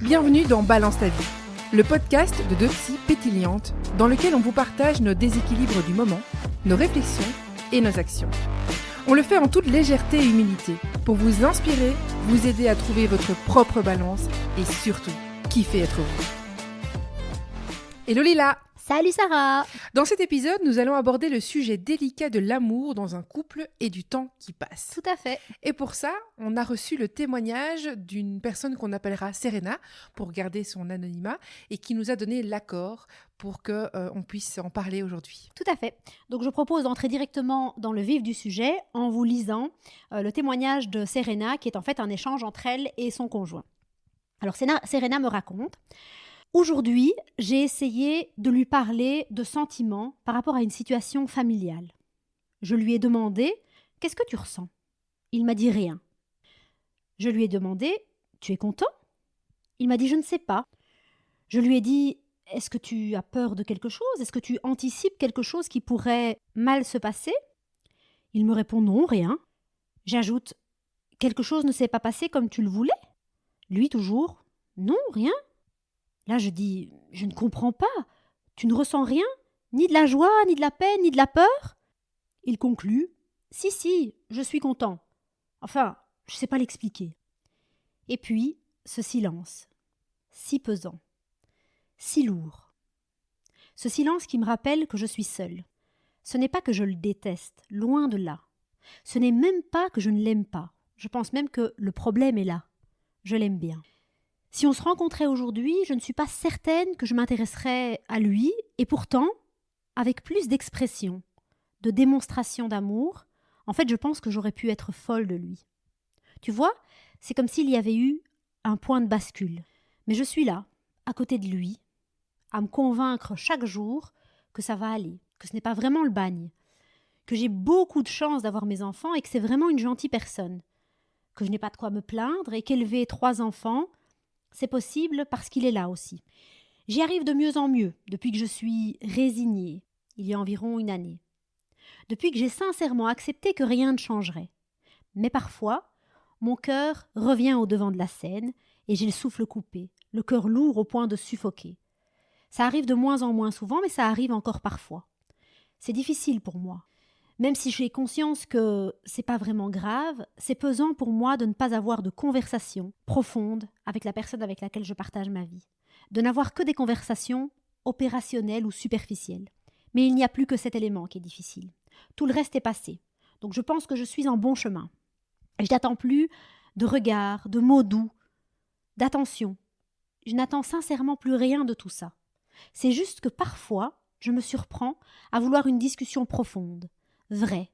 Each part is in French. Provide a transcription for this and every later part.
Bienvenue dans Balance ta vie, le podcast de deux psys pétillantes dans lequel on vous partage nos déséquilibres du moment, nos réflexions et nos actions. On le fait en toute légèreté et humilité pour vous inspirer, vous aider à trouver votre propre balance et surtout, kiffer être vous. Hello Lila! Salut Sarah! Dans cet épisode, nous allons aborder le sujet délicat de l'amour dans un couple et du temps qui passe. Tout à fait. Et pour ça, on a reçu le témoignage d'une personne qu'on appellera Serena, pour garder son anonymat, et qui nous a donné l'accord pour qu'on puisse en parler aujourd'hui. Tout à fait. Donc je propose d'entrer directement dans le vif du sujet en vous lisant le témoignage de Serena, qui est en fait un échange entre elle et son conjoint. Alors Serena me raconte: aujourd'hui, j'ai essayé de lui parler de sentiments par rapport à une situation familiale. Je lui ai demandé « Qu'est-ce que tu ressens ?» Il m'a dit rien. Je lui ai demandé « Tu es content ?» Il m'a dit « Je ne sais pas ». Je lui ai dit « Est-ce que tu as peur de quelque chose ? Est-ce que tu anticipes quelque chose qui pourrait mal se passer ?» Il me répond « Non, rien ». J'ajoute « Quelque chose ne s'est pas passé comme tu le voulais ?» Lui toujours « Non, rien ». Là, je dis « Je ne comprends pas. Tu ne ressens rien, ni de la joie, ni de la peine, ni de la peur ?» Il conclut « Si, je suis content. Enfin, je ne sais pas l'expliquer. » Et puis, ce silence, si pesant, si lourd. Ce silence qui me rappelle que je suis seule. Ce n'est pas que je le déteste, loin de là. Ce n'est même pas que je ne l'aime pas. Je pense même que le problème est là. Je l'aime bien. Si on se rencontrait aujourd'hui, je ne suis pas certaine que je m'intéresserais à lui, et pourtant, avec plus d'expression, de démonstration d'amour, en fait, je pense que j'aurais pu être folle de lui. Tu vois, c'est comme s'il y avait eu un point de bascule. Mais je suis là, à côté de lui, à me convaincre chaque jour que ça va aller, que ce n'est pas vraiment le bagne, que j'ai beaucoup de chance d'avoir mes enfants et que c'est vraiment une gentille personne, que je n'ai pas de quoi me plaindre et qu'élever 3 enfants, c'est possible parce qu'il est là aussi. J'y arrive de mieux en mieux depuis que je suis résignée, il y a environ 1 année. Depuis que j'ai sincèrement accepté que rien ne changerait. Mais parfois, mon cœur revient au devant de la scène et j'ai le souffle coupé, le cœur lourd au point de suffoquer. Ça arrive de moins en moins souvent, mais ça arrive encore parfois. C'est difficile pour moi. Même si j'ai conscience que c'est pas vraiment grave, c'est pesant pour moi de ne pas avoir de conversation profonde avec la personne avec laquelle je partage ma vie. De n'avoir que des conversations opérationnelles ou superficielles. Mais il n'y a plus que cet élément qui est difficile. Tout le reste est passé. Donc je pense que je suis en bon chemin. Je n'attends plus de regards, de mots doux, d'attention. Je n'attends sincèrement plus rien de tout ça. C'est juste que parfois, je me surprends à vouloir une discussion profonde, vraie,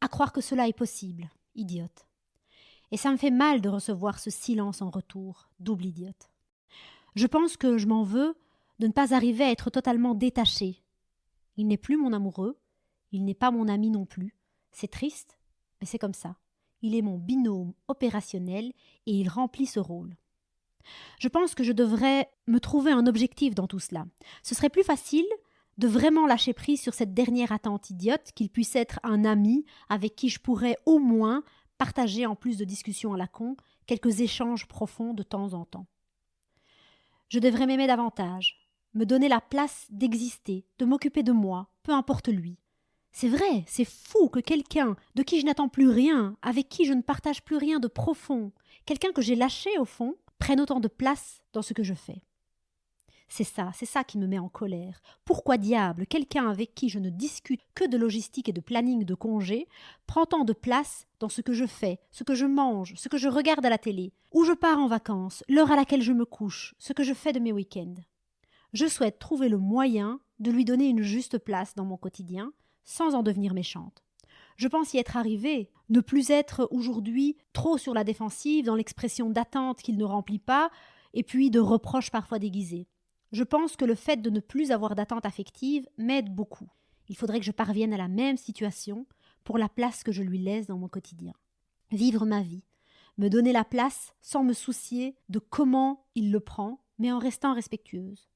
à croire que cela est possible, idiote. Et ça me fait mal de recevoir ce silence en retour, double idiote. Je pense que je m'en veux de ne pas arriver à être totalement détachée. Il n'est plus mon amoureux, il n'est pas mon ami non plus. C'est triste, mais c'est comme ça. Il est mon binôme opérationnel et il remplit ce rôle. Je pense que je devrais me trouver un objectif dans tout cela. Ce serait plus facile de vraiment lâcher prise sur cette dernière attente idiote qu'il puisse être un ami avec qui je pourrais au moins partager, en plus de discussions à la con, quelques échanges profonds de temps en temps. Je devrais m'aimer davantage, me donner la place d'exister, de m'occuper de moi, peu importe lui. C'est vrai, c'est fou que quelqu'un de qui je n'attends plus rien, avec qui je ne partage plus rien de profond, quelqu'un que j'ai lâché au fond, prenne autant de place dans ce que je fais. C'est ça qui me met en colère. Pourquoi diable, quelqu'un avec qui je ne discute que de logistique et de planning de congé, prend tant de place dans ce que je fais, ce que je mange, ce que je regarde à la télé, où je pars en vacances, l'heure à laquelle je me couche, ce que je fais de mes week-ends. Je souhaite trouver le moyen de lui donner une juste place dans mon quotidien, sans en devenir méchante. Je pense y être arrivée, ne plus être aujourd'hui trop sur la défensive, dans l'expression d'attente qu'il ne remplit pas, et puis de reproches parfois déguisés. Je pense que le fait de ne plus avoir d'attente affective m'aide beaucoup. Il faudrait que je parvienne à la même situation pour la place que je lui laisse dans mon quotidien. Vivre ma vie, me donner la place sans me soucier de comment il le prend, mais en restant respectueuse.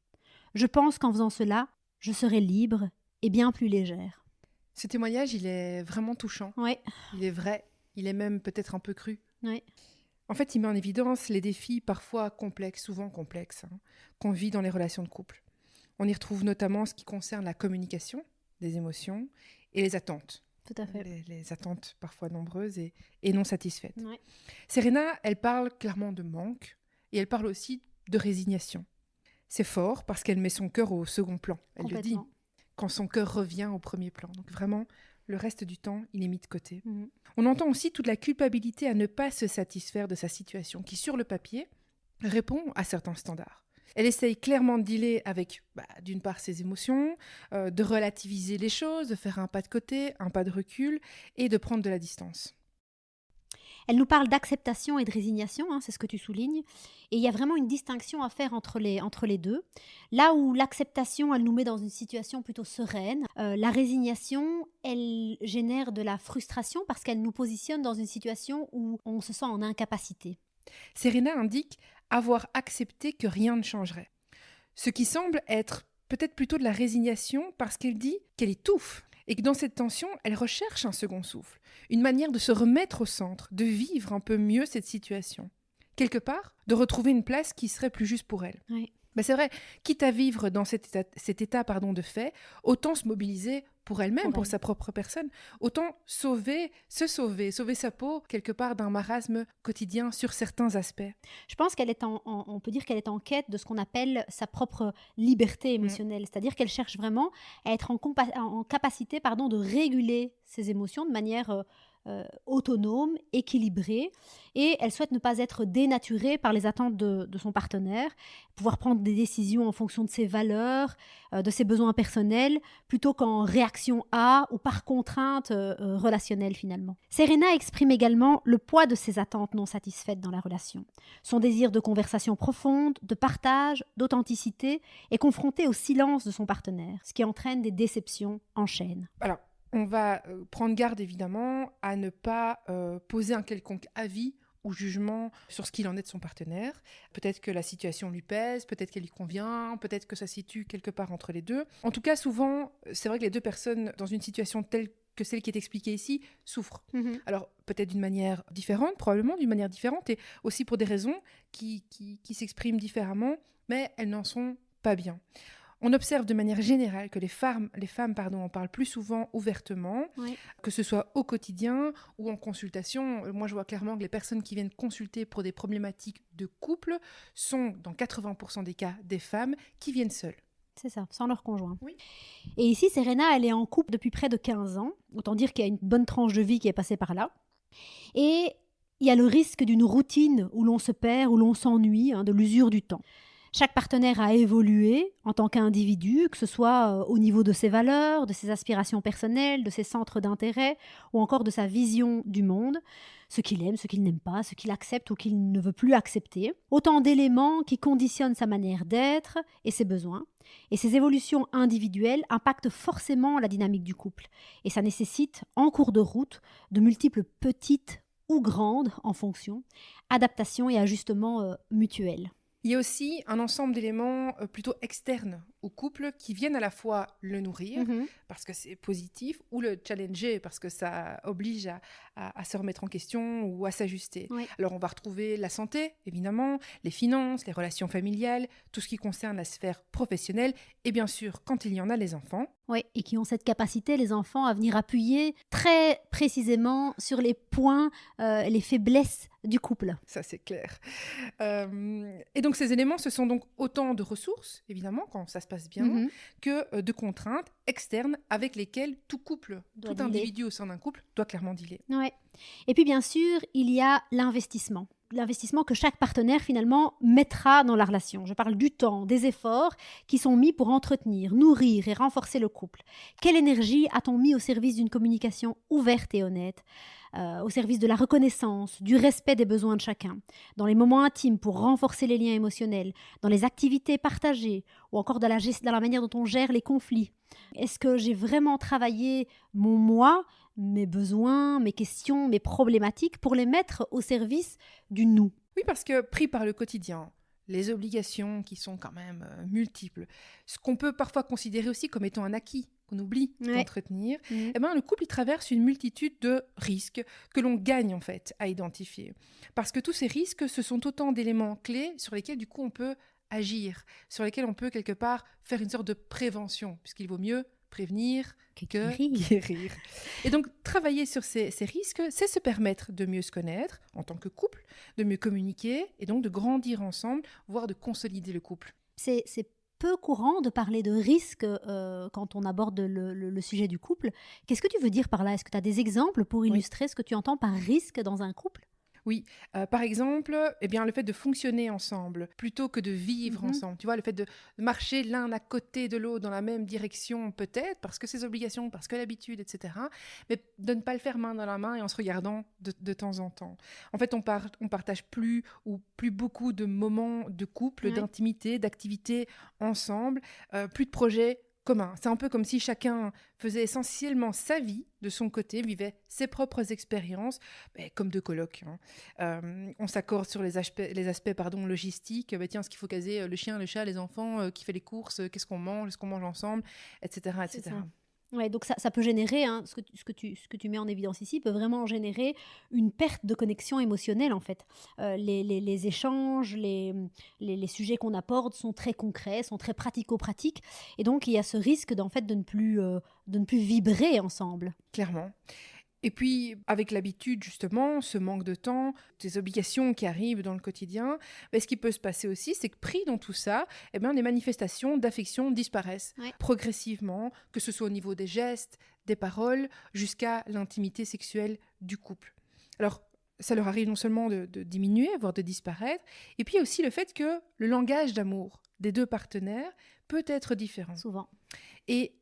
Je pense qu'en faisant cela, je serai libre et bien plus légère. Ce témoignage, il est vraiment touchant. Oui. Il est vrai. Il est même peut-être un peu cru. Oui. En fait, il met en évidence les défis parfois complexes, souvent complexes, qu'on vit dans les relations de couple. On y retrouve notamment ce qui concerne la communication des émotions et les attentes. Tout à fait. Les attentes parfois nombreuses et non satisfaites. Ouais. Serena, elle parle clairement de manque et elle parle aussi de résignation. C'est fort parce qu'elle met son cœur au second plan. Elle le dit, quand son cœur revient au premier plan. Donc vraiment, le reste du temps, il est mis de côté. On entend aussi toute la culpabilité à ne pas se satisfaire de sa situation, qui sur le papier répond à certains standards. Elle essaye clairement de dealer avec, d'une part, ses émotions, de relativiser les choses, de faire un pas de côté, un pas de recul et de prendre de la distance. Elle nous parle d'acceptation et de résignation, c'est ce que tu soulignes. Et il y a vraiment une distinction à faire entre les deux. Là où l'acceptation, elle nous met dans une situation plutôt sereine, la résignation, elle génère de la frustration parce qu'elle nous positionne dans une situation où on se sent en incapacité. Serena indique avoir accepté que rien ne changerait. Ce qui semble être peut-être plutôt de la résignation parce qu'elle dit qu'elle étouffe. Et que dans cette tension, elle recherche un second souffle, une manière de se remettre au centre, de vivre un peu mieux cette situation. Quelque part, de retrouver une place qui serait plus juste pour elle. Oui. C'est vrai, quitte à vivre dans cet état de fait, autant se mobiliser pour elle-même, pour sa propre personne, autant sauver sa peau quelque part d'un marasme quotidien sur certains aspects. Je pense on peut dire qu'elle est en quête de ce qu'on appelle sa propre liberté émotionnelle, c'est-à-dire qu'elle cherche vraiment à être en capacité de réguler ses émotions de manière autonome, équilibrée, et elle souhaite ne pas être dénaturée par les attentes de son partenaire, pouvoir prendre des décisions en fonction de ses valeurs, de ses besoins personnels, plutôt qu'en réaction à ou par contrainte relationnelle finalement. Serena exprime également le poids de ses attentes non satisfaites dans la relation. Son désir de conversation profonde, de partage, d'authenticité est confronté au silence de son partenaire, ce qui entraîne des déceptions en chaîne. Alors, on va prendre garde évidemment à ne pas poser un quelconque avis ou jugement sur ce qu'il en est de son partenaire. Peut-être que la situation lui pèse, peut-être qu'elle lui convient, peut-être que ça se situe quelque part entre les deux. En tout cas, souvent, c'est vrai que les deux personnes, dans une situation telle que celle qui est expliquée ici, souffrent. Alors, peut-être d'une manière différente, probablement d'une manière différente, et aussi pour des raisons qui s'expriment différemment, mais elles n'en sont pas bien. On observe de manière générale que les femmes en parlent plus souvent ouvertement, que ce soit au quotidien ou en consultation. Moi, je vois clairement que les personnes qui viennent consulter pour des problématiques de couple sont, dans 80% des cas, des femmes qui viennent seules. C'est ça, sans leur conjoint. Oui. Et ici, Serena, elle est en couple depuis près de 15 ans. Autant dire qu'il y a une bonne tranche de vie qui est passée par là. Et il y a le risque d'une routine où l'on se perd, où l'on s'ennuie, de l'usure du temps. Chaque partenaire a évolué en tant qu'individu, que ce soit au niveau de ses valeurs, de ses aspirations personnelles, de ses centres d'intérêt ou encore de sa vision du monde, ce qu'il aime, ce qu'il n'aime pas, ce qu'il accepte ou qu'il ne veut plus accepter. Autant d'éléments qui conditionnent sa manière d'être et ses besoins. Et ces évolutions individuelles impactent forcément la dynamique du couple. Et ça nécessite, en cours de route, de multiples petites ou grandes, en fonction, adaptations et ajustements mutuels. Il y a aussi un ensemble d'éléments plutôt externes au couple qui viennent à la fois le nourrir, parce que c'est positif, ou le challenger, parce que ça oblige à se remettre en question ou à s'ajuster. Oui. Alors on va retrouver la santé, évidemment, les finances, les relations familiales, tout ce qui concerne la sphère professionnelle, et bien sûr, quand il y en a, les enfants. Oui, et qui ont cette capacité, les enfants, à venir appuyer très précisément sur les points, les faiblesses du couple. Ça, c'est clair. Et donc, ces éléments, ce sont donc autant de ressources, évidemment, quand ça se passe bien, que de contraintes externes avec lesquelles tout couple, tout individu au sein d'un couple doit clairement dealer. Ouais. Et puis, bien sûr, il y a l'investissement. L'investissement que chaque partenaire, finalement, mettra dans la relation. Je parle du temps, des efforts qui sont mis pour entretenir, nourrir et renforcer le couple. Quelle énergie a-t-on mis au service d'une communication ouverte et honnête, au service de la reconnaissance, du respect des besoins de chacun, dans les moments intimes pour renforcer les liens émotionnels, dans les activités partagées ou encore dans la manière dont on gère les conflits. Est-ce que j'ai vraiment travaillé mon moi, mes besoins, mes questions, mes problématiques pour les mettre au service du nous? Oui, parce que pris par le quotidien, les obligations qui sont quand même multiples, ce qu'on peut parfois considérer aussi comme étant un acquis, qu'on oublie d'entretenir, eh ben, le couple il traverse une multitude de risques que l'on gagne en fait à identifier. Parce que tous ces risques, ce sont autant d'éléments clés sur lesquels du coup on peut agir, sur lesquels on peut quelque part faire une sorte de prévention, puisqu'il vaut mieux prévenir que guérir. Et donc, travailler sur ces risques, c'est se permettre de mieux se connaître en tant que couple, de mieux communiquer et donc de grandir ensemble, voire de consolider le couple. C'est peu courant de parler de risques quand on aborde le sujet du couple. Qu'est-ce que tu veux dire par là? Est-ce que tu as des exemples pour illustrer ce que tu entends par risque dans un couple? Oui, par exemple, eh bien, le fait de fonctionner ensemble plutôt que de vivre ensemble. Tu vois, le fait de marcher l'un à côté de l'autre dans la même direction, peut-être, parce que ses obligations, parce que l'habitude, etc. Mais de ne pas le faire main dans la main et en se regardant de temps en temps. En fait, on partage plus beaucoup de moments de couple, d'intimité, d'activité ensemble, plus de projets commun. C'est un peu comme si chacun faisait essentiellement sa vie de son côté, vivait ses propres expériences, comme deux colocs. On s'accorde sur les aspects logistiques. Tiens, ce qu'il faut caser, le chien, le chat, les enfants, qui fait les courses, qu'est-ce qu'on mange ensemble, etc. etc. Ouais, donc ça peut générer, ce que tu mets en évidence ici peut vraiment générer une perte de connexion émotionnelle en fait. Les échanges, les sujets qu'on aborde sont très concrets, sont très pratico-pratiques, et donc il y a ce risque d'en fait de ne plus vibrer ensemble. Clairement. Et puis, avec l'habitude, justement, ce manque de temps, des obligations qui arrivent dans le quotidien, ce qui peut se passer aussi, c'est que pris dans tout ça, les manifestations d'affection disparaissent progressivement, que ce soit au niveau des gestes, des paroles, jusqu'à l'intimité sexuelle du couple. Alors, ça leur arrive non seulement de diminuer, voire de disparaître, et puis aussi le fait que le langage d'amour des deux partenaires peut être différent. Souvent. Et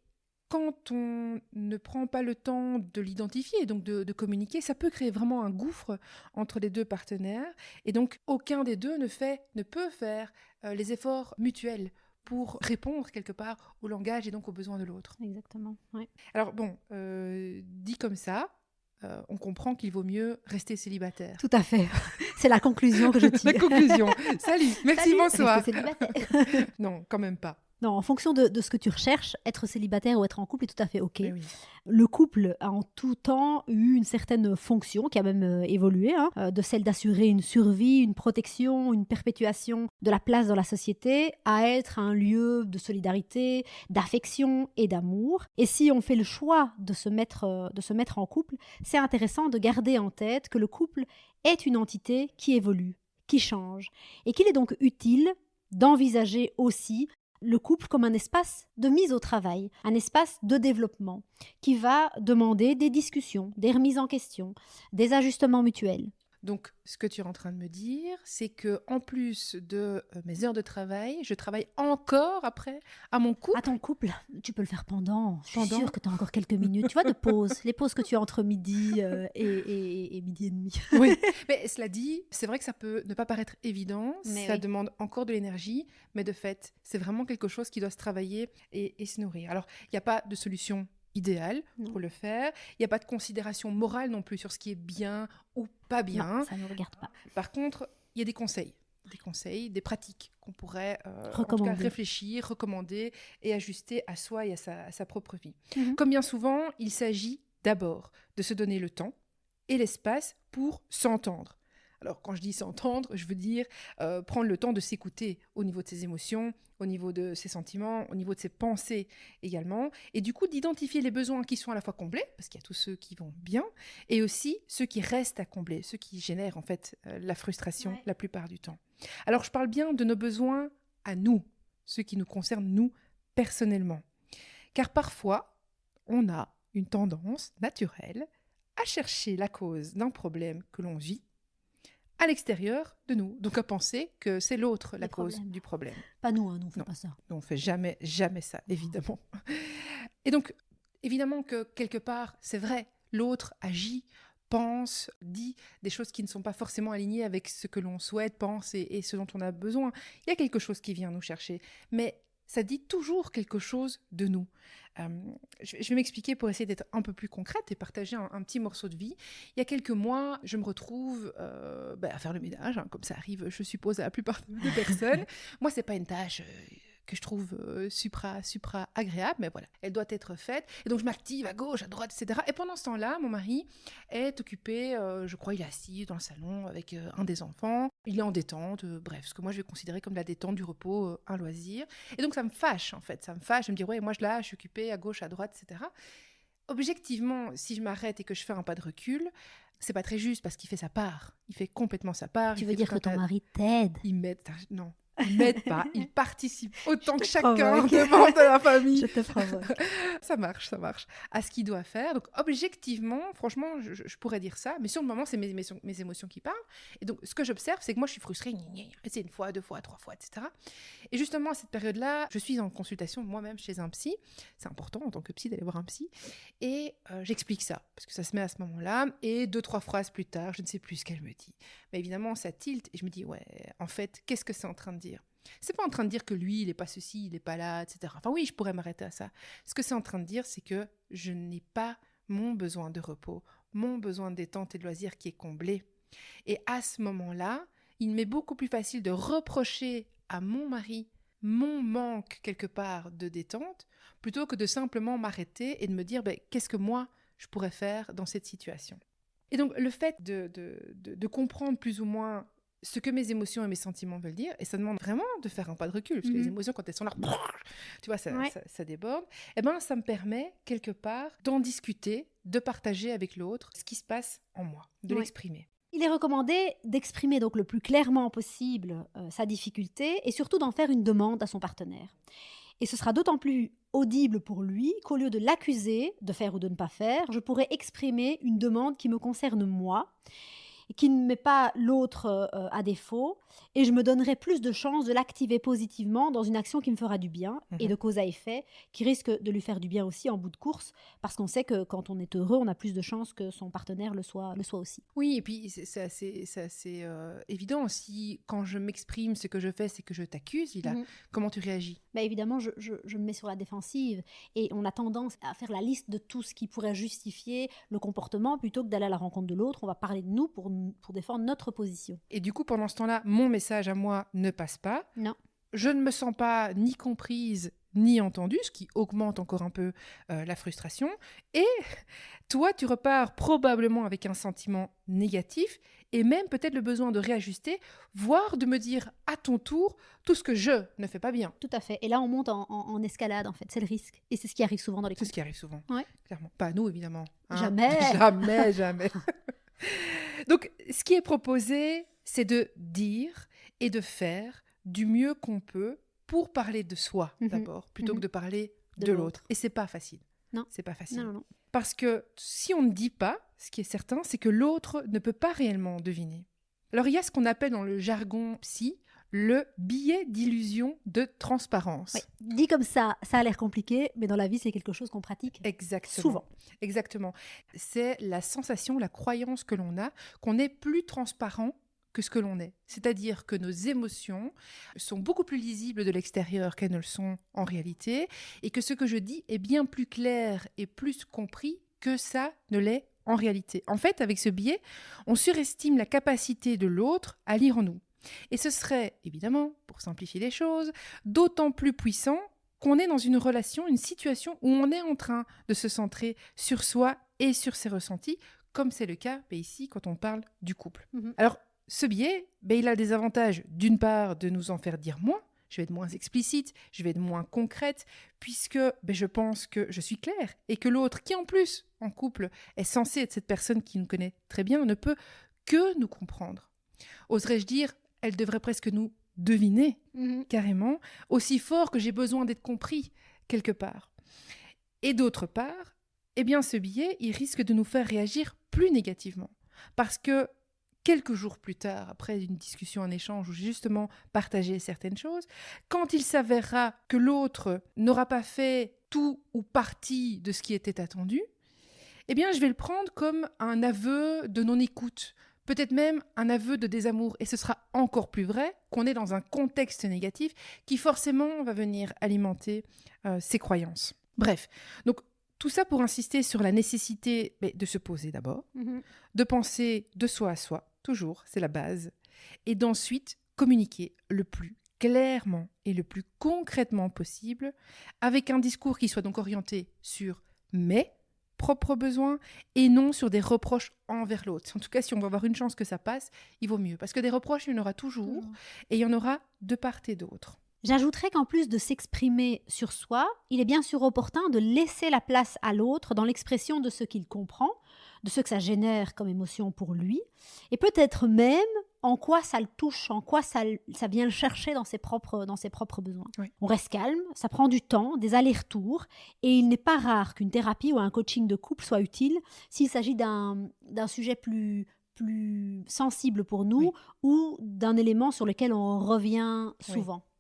quand on ne prend pas le temps de l'identifier, donc de communiquer, ça peut créer vraiment un gouffre entre les deux partenaires. Et donc, aucun des deux ne peut faire les efforts mutuels pour répondre quelque part au langage et donc aux besoins de l'autre. Exactement, oui. Alors bon, dit comme ça, on comprend qu'il vaut mieux rester célibataire. Tout à fait. C'est la conclusion que je tire. La conclusion. Salut, merci, bonsoir. Rester célibataire. Non, quand même pas. Non, en fonction de ce que tu recherches, être célibataire ou être en couple est tout à fait OK. Oui. Le couple a en tout temps eu une certaine fonction qui a même évolué, de celle d'assurer une survie, une protection, une perpétuation de la place dans la société, à être un lieu de solidarité, d'affection et d'amour. Et si on fait le choix de se mettre en couple, c'est intéressant de garder en tête que le couple est une entité qui évolue, qui change, et qu'il est donc utile d'envisager aussi le couple comme un espace de mise au travail, un espace de développement qui va demander des discussions, des remises en question, des ajustements mutuels. Donc, ce que tu es en train de me dire, c'est que en plus de mes heures de travail, je travaille encore après à mon couple. À ton couple, tu peux le faire pendant. Je suis sûre que tu as encore quelques minutes, tu vois, de pause. Les pauses que tu as entre midi et midi et demi. Oui, mais cela dit, c'est vrai que ça peut ne pas paraître évident, mais ça demande encore de l'énergie, mais de fait, c'est vraiment quelque chose qui doit se travailler et se nourrir. Alors, il n'y a pas de solution idéal pour le faire. Il n'y a pas de considération morale non plus sur ce qui est bien ou pas bien. Non, ça ne regarde pas. Par contre, il y a des conseils, des pratiques qu'on pourrait en tout cas réfléchir, recommander et ajuster à soi et à sa propre vie. Comme bien souvent, il s'agit d'abord de se donner le temps et l'espace pour s'entendre. Alors, quand je dis s'entendre, je veux dire prendre le temps de s'écouter au niveau de ses émotions, au niveau de ses sentiments, au niveau de ses pensées également, et du coup d'identifier les besoins qui sont à la fois comblés, parce qu'il y a tous ceux qui vont bien, et aussi ceux qui restent à combler, ceux qui génèrent en fait la frustration la plupart du temps. Alors, je parle bien de nos besoins à nous, ceux qui nous concernent nous personnellement. Car parfois, on a une tendance naturelle à chercher la cause d'un problème que l'on vit à l'extérieur de nous. Donc à penser que c'est l'autre la cause du problème. Pas nous, nous on fait pas ça. Nous on fait jamais ça, évidemment. Et donc, évidemment que quelque part, c'est vrai, l'autre agit, pense, dit des choses qui ne sont pas forcément alignées avec ce que l'on souhaite, pense et ce dont on a besoin. Il y a quelque chose qui vient nous chercher. Mais ça dit toujours quelque chose de nous. Je vais m'expliquer pour essayer d'être un peu plus concrète et partager un petit morceau de vie. Il y a quelques mois, je me retrouve à faire le ménage, comme ça arrive, je suppose, à la plupart des personnes. Moi, c'est pas une tâche que je trouve supra agréable, mais voilà, elle doit être faite. Et donc, je m'active à gauche, à droite, etc. Et pendant ce temps-là, mon mari est occupé, je crois, il est assis dans le salon avec un des enfants. Il est en détente, bref, ce que moi, je vais considérer comme la détente, du repos, un loisir. Et donc, ça me fâche, en fait. Ça me fâche de me dire, ouais, moi, je suis occupée à gauche, à droite, etc. Objectivement, si je m'arrête et que je fais un pas de recul, c'est pas très juste parce qu'il fait sa part. Il fait complètement sa part. Tu veux dire que ton mari t'aide? Il m'aide. Non. Il m'aide pas, il participe autant que chacun des membres de la famille. Je te provoque. Ça marche, à ce qu'il doit faire. Donc, objectivement, franchement, je pourrais dire ça, mais sur le moment, c'est mes émotions qui parlent. Et donc, ce que j'observe, c'est que moi, je suis frustrée. C'est une fois, deux fois, trois fois, etc. Et justement, à cette période-là, je suis en consultation moi-même chez un psy. C'est important, en tant que psy, d'aller voir un psy. Et j'explique ça, parce que ça se met à ce moment-là. Et 2-3 phrases plus tard, je ne sais plus ce qu'elle me dit. Mais évidemment, ça tilte. Et je me dis, ouais, en fait, qu'est-ce que c'est en train de dire ? C'est pas en train de dire que lui, il n'est pas ceci, il n'est pas là, etc. Enfin oui, je pourrais m'arrêter à ça. Ce que c'est en train de dire, c'est que je n'ai pas mon besoin de repos, mon besoin de détente et de loisir qui est comblé. Et à ce moment-là, il m'est beaucoup plus facile de reprocher à mon mari mon manque quelque part de détente, plutôt que de simplement m'arrêter et de me dire qu'est-ce que moi, je pourrais faire dans cette situation. Et donc, le fait de comprendre plus ou moins ce que mes émotions et mes sentiments veulent dire, et ça demande vraiment de faire un pas de recul, parce que les émotions, quand elles sont là, tu vois, ça déborde, et ça me permet, quelque part, d'en discuter, de partager avec l'autre ce qui se passe en moi, de l'exprimer. Il est recommandé d'exprimer donc le plus clairement possible sa difficulté, et surtout d'en faire une demande à son partenaire. Et ce sera d'autant plus audible pour lui qu'au lieu de l'accuser de faire ou de ne pas faire, je pourrais exprimer une demande qui me concerne moi, et qui ne met pas l'autre à défaut, et je me donnerai plus de chances de l'activer positivement dans une action qui me fera du bien, et de cause à effet, qui risque de lui faire du bien aussi en bout de course, parce qu'on sait que quand on est heureux, on a plus de chances que son partenaire le soit aussi. Oui, et puis c'est assez évident. Si quand je m'exprime, ce que je fais, c'est que je t'accuse, comment tu réagis ? Évidemment, je me mets sur la défensive, et on a tendance à faire la liste de tout ce qui pourrait justifier le comportement, plutôt que d'aller à la rencontre de l'autre. On va parler de nous pour défendre notre position. Et du coup, pendant ce temps-là, mon message à moi ne passe pas. Non. Je ne me sens pas ni comprise ni entendue, ce qui augmente encore un peu la frustration. Et toi, tu repars probablement avec un sentiment négatif et même peut-être le besoin de réajuster, voire de me dire à ton tour tout ce que je ne fais pas bien. Tout à fait. Et là, on monte en escalade, en fait. C'est le risque. Et c'est ce qui arrive souvent dans les couples. C'est ce qui arrive souvent, ouais. Clairement. Pas à nous, évidemment. Hein. Jamais. Donc, ce qui est proposé, c'est de dire et de faire du mieux qu'on peut pour parler de soi d'abord, plutôt que de parler de l'autre. Et c'est pas facile. Non. C'est pas facile. Non. Parce que si on ne dit pas, ce qui est certain, c'est que l'autre ne peut pas réellement deviner. Alors, il y a ce qu'on appelle dans le jargon psy le biais d'illusion de transparence. Oui. Dit comme ça a l'air compliqué, mais dans la vie, c'est quelque chose qu'on pratique souvent. Exactement. C'est la sensation, la croyance que l'on a, qu'on est plus transparent que ce que l'on est. C'est-à-dire que nos émotions sont beaucoup plus lisibles de l'extérieur qu'elles ne le sont en réalité, et que ce que je dis est bien plus clair et plus compris que ça ne l'est en réalité. En fait, avec ce biais, on surestime la capacité de l'autre à lire en nous. Et ce serait, évidemment, pour simplifier les choses, d'autant plus puissant qu'on est dans une relation, une situation où on est en train de se centrer sur soi et sur ses ressentis, comme c'est le cas ici quand on parle du couple. Alors, ce biais, il a des avantages, d'une part, de nous en faire dire moins. Je vais être moins explicite, je vais être moins concrète, puisque je pense que je suis claire et que l'autre, qui en plus, en couple, est censé être cette personne qui nous connaît très bien, ne peut que nous comprendre. Oserais-je dire, elle devrait presque nous deviner, carrément, aussi fort que j'ai besoin d'être compris, quelque part. Et d'autre part, ce biais, il risque de nous faire réagir plus négativement. Parce que quelques jours plus tard, après une discussion, un échange où j'ai justement partagé certaines choses, quand il s'avérera que l'autre n'aura pas fait tout ou partie de ce qui était attendu, je vais le prendre comme un aveu de non-écoute, peut-être même un aveu de désamour. Et ce sera encore plus vrai qu'on est dans un contexte négatif qui forcément va venir alimenter ses croyances. Bref, donc tout ça pour insister sur la nécessité de se poser d'abord, de penser de soi à soi, toujours, c'est la base, et d'ensuite communiquer le plus clairement et le plus concrètement possible avec un discours qui soit donc orienté sur mes propres besoins et non sur des reproches envers l'autre. En tout cas, si on va avoir une chance que ça passe, il vaut mieux. Parce que des reproches, il y en aura toujours et il y en aura de part et d'autre. J'ajouterais qu'en plus de s'exprimer sur soi, il est bien sûr opportun de laisser la place à l'autre dans l'expression de ce qu'il comprend, de ce que ça génère comme émotion pour lui, et peut-être même en quoi ça le touche, en quoi ça vient le chercher dans ses propres besoins. Oui. On reste calme, ça prend du temps, des allers-retours, et il n'est pas rare qu'une thérapie ou un coaching de couple soit utile s'il s'agit d'un sujet plus sensible pour nous ou d'un élément sur lequel on revient souvent. Oui.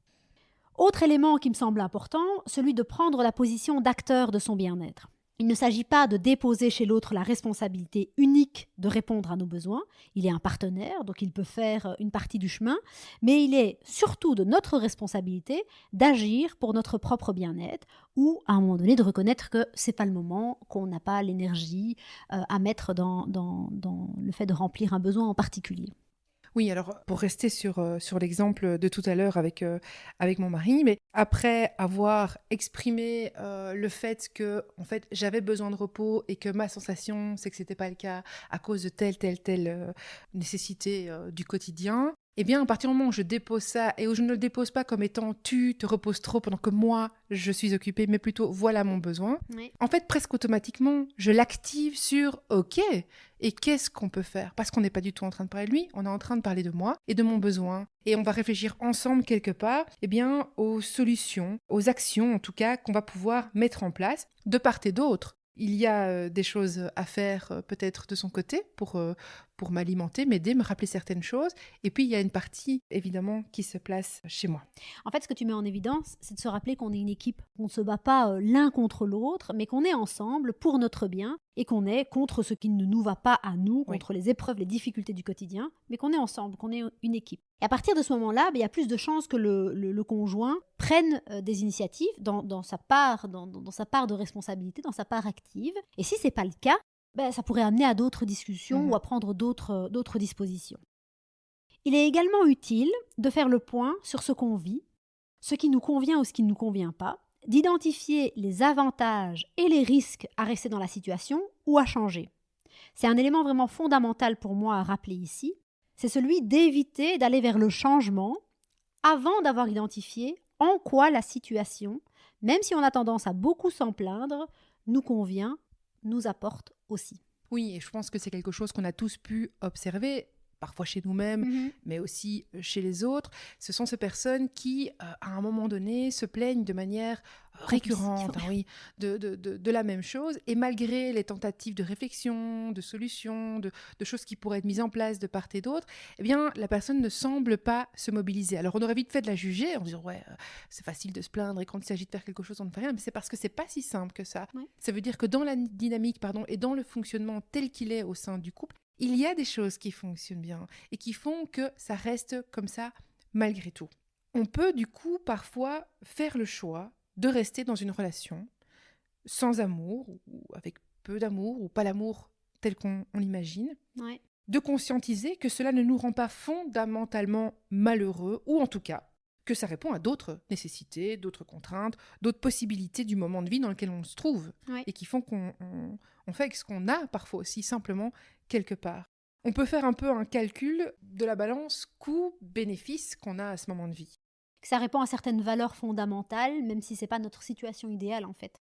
Autre élément qui me semble important, celui de prendre la position d'acteur de son bien-être. Il ne s'agit pas de déposer chez l'autre la responsabilité unique de répondre à nos besoins. Il est un partenaire, donc il peut faire une partie du chemin, mais il est surtout de notre responsabilité d'agir pour notre propre bien-être ou à un moment donné de reconnaître que ce n'est pas le moment, qu'on n'a pas l'énergie à mettre dans le fait de remplir un besoin en particulier. Oui, alors pour rester sur l'exemple de tout à l'heure avec mon mari, mais après avoir exprimé le fait que en fait, j'avais besoin de repos et que ma sensation, c'est que ce n'était pas le cas à cause de telle nécessité du quotidien, eh bien, à partir du moment où je dépose ça et où je ne le dépose pas comme étant tu te reposes trop pendant que moi, je suis occupée, mais plutôt voilà mon besoin, en fait, presque automatiquement, je l'active sur OK, et qu'est-ce qu'on peut faire ? Parce qu'on n'est pas du tout en train de parler de lui, on est en train de parler de moi et de mon besoin. Et on va réfléchir ensemble quelque part aux solutions, aux actions en tout cas qu'on va pouvoir mettre en place de part et d'autre. Il y a des choses à faire peut-être de son côté pour m'alimenter, m'aider, me rappeler certaines choses. Et puis, il y a une partie, évidemment, qui se place chez moi. En fait, ce que tu mets en évidence, c'est de se rappeler qu'on est une équipe, qu'on ne se bat pas l'un contre l'autre, mais qu'on est ensemble pour notre bien et qu'on est contre ce qui ne nous va pas à nous, contre les épreuves, les difficultés du quotidien, mais qu'on est ensemble, qu'on est une équipe. Et à partir de ce moment-là, il y a plus de chances que le conjoint prenne des initiatives dans sa part de responsabilité, dans sa part active. Et si ce n'est pas le cas, ça pourrait amener à d'autres discussions ou à prendre d'autres dispositions. Il est également utile de faire le point sur ce qu'on vit, ce qui nous convient ou ce qui ne nous convient pas, d'identifier les avantages et les risques à rester dans la situation ou à changer. C'est un élément vraiment fondamental pour moi à rappeler ici, c'est celui d'éviter d'aller vers le changement avant d'avoir identifié en quoi la situation, même si on a tendance à beaucoup s'en plaindre, nous convient, nous apporte aussi. Oui, et je pense que c'est quelque chose qu'on a tous pu observer, parfois chez nous-mêmes, mais aussi chez les autres. Ce sont ces personnes qui, à un moment donné, se plaignent de manière récurrente de la même chose. Et malgré les tentatives de réflexion, de solutions, de choses qui pourraient être mises en place de part et d'autre, eh bien, la personne ne semble pas se mobiliser. Alors, on aurait vite fait de la juger en disant « c'est facile de se plaindre et quand il s'agit de faire quelque chose, on ne fait rien ». Mais c'est parce que c'est pas si simple que ça. Ouais. Ça veut dire que dans la dynamique et dans le fonctionnement tel qu'il est au sein du couple, il y a des choses qui fonctionnent bien et qui font que ça reste comme ça malgré tout. On peut du coup parfois faire le choix de rester dans une relation sans amour ou avec peu d'amour ou pas l'amour tel qu'on l'imagine, de conscientiser que cela ne nous rend pas fondamentalement malheureux ou en tout cas que ça répond à d'autres nécessités, d'autres contraintes, d'autres possibilités du moment de vie dans lequel on se trouve et qui font qu'on fait avec ce qu'on a parfois aussi simplement quelque part. On peut faire un peu un calcul de la balance coût-bénéfice qu'on a à ce moment de vie. Ça répond à certaines valeurs fondamentales, même si ce n'est pas notre situation idéale en fait.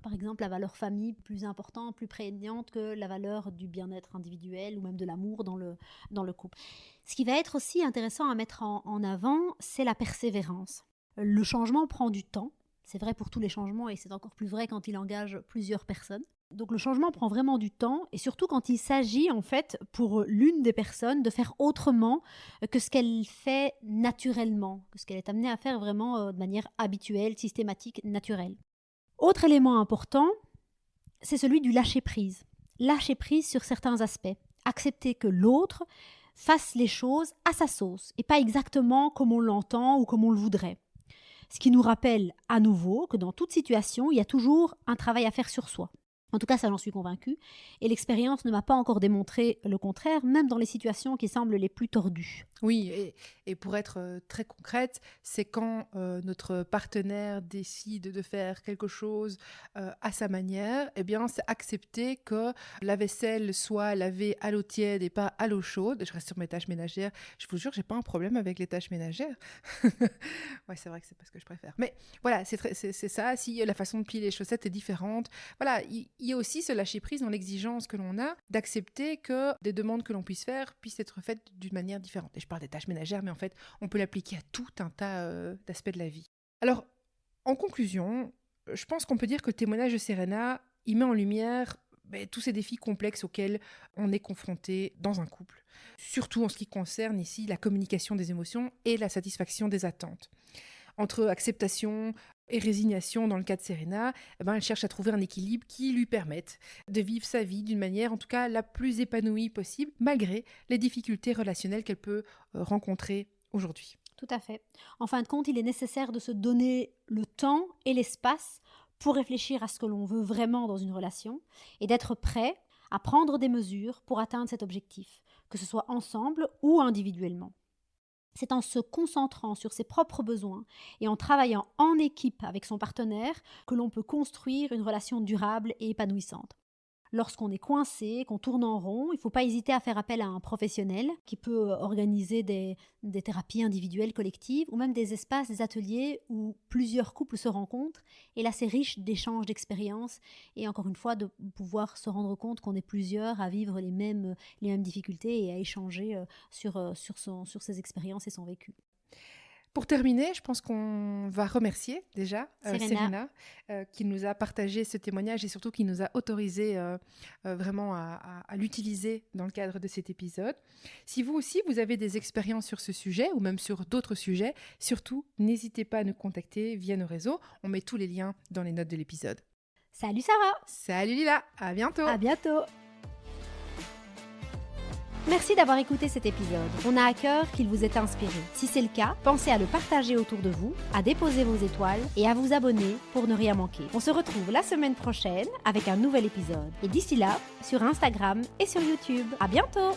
Par exemple, la valeur famille, plus importante, plus prégnante que la valeur du bien-être individuel ou même de l'amour dans le couple. Ce qui va être aussi intéressant à mettre en avant, c'est la persévérance. Le changement prend du temps. C'est vrai pour tous les changements et c'est encore plus vrai quand il engage plusieurs personnes. Donc le changement prend vraiment du temps et surtout quand il s'agit en fait pour l'une des personnes de faire autrement que ce qu'elle fait naturellement, que ce qu'elle est amenée à faire vraiment de manière habituelle, systématique, naturelle. Autre élément important, c'est celui du lâcher-prise. Lâcher prise sur certains aspects. accepter que l'autre fasse les choses à sa sauce et pas exactement comme on l'entend ou comme on le voudrait. Ce qui nous rappelle à nouveau que dans toute situation, il y a toujours un travail à faire sur soi. En tout cas, ça j'en suis convaincue. Et l'expérience ne m'a pas encore démontré le contraire, même dans les situations qui semblent les plus tordues. Oui, et pour être très concrète, c'est quand notre partenaire décide de faire quelque chose à sa manière, eh bien, c'est accepter que la vaisselle soit lavée à l'eau tiède et pas à l'eau chaude. Je reste sur mes tâches ménagères. Je vous jure, j'ai pas un problème avec les tâches ménagères. Ouais, c'est vrai que c'est pas ce que je préfère. Mais voilà, c'est ça. Si la façon de plier les chaussettes est différente, voilà, il y a aussi ce lâcher prise dans l'exigence que l'on a d'accepter que des demandes que l'on puisse faire puissent être faites d'une manière différente. Et je parle des tâches ménagères, mais en fait, on peut l'appliquer à tout un tas d'aspects de la vie. Alors, en conclusion, je pense qu'on peut dire que le témoignage de Serena, il met en lumière tous ces défis complexes auxquels on est confronté dans un couple. Surtout en ce qui concerne ici la communication des émotions et la satisfaction des attentes. Entre acceptation et résignation dans le cas de Serena, elle cherche à trouver un équilibre qui lui permette de vivre sa vie d'une manière, en tout cas, la plus épanouie possible, malgré les difficultés relationnelles qu'elle peut rencontrer aujourd'hui. Tout à fait. En fin de compte, il est nécessaire de se donner le temps et l'espace pour réfléchir à ce que l'on veut vraiment dans une relation et d'être prêt à prendre des mesures pour atteindre cet objectif, que ce soit ensemble ou individuellement. C'est en se concentrant sur ses propres besoins et en travaillant en équipe avec son partenaire que l'on peut construire une relation durable et épanouissante. Lorsqu'on est coincé, qu'on tourne en rond, il ne faut pas hésiter à faire appel à un professionnel qui peut organiser des thérapies individuelles, collectives, ou même des espaces, des ateliers où plusieurs couples se rencontrent. Et là, c'est riche d'échanges, d'expériences et encore une fois, de pouvoir se rendre compte qu'on est plusieurs à vivre les mêmes difficultés et à échanger sur ses expériences et son vécu. Pour terminer, je pense qu'on va remercier déjà Serena qui nous a partagé ce témoignage et surtout qui nous a autorisé vraiment à l'utiliser dans le cadre de cet épisode. Si vous aussi, vous avez des expériences sur ce sujet ou même sur d'autres sujets, surtout, n'hésitez pas à nous contacter via nos réseaux. On met tous les liens dans les notes de l'épisode. Salut Sarah! Salut Lila! À bientôt! À bientôt! Merci d'avoir écouté cet épisode. On a à cœur qu'il vous ait inspiré. Si c'est le cas, pensez à le partager autour de vous, à déposer vos étoiles et à vous abonner pour ne rien manquer. On se retrouve la semaine prochaine avec un nouvel épisode. Et d'ici là, sur Instagram et sur YouTube. À bientôt!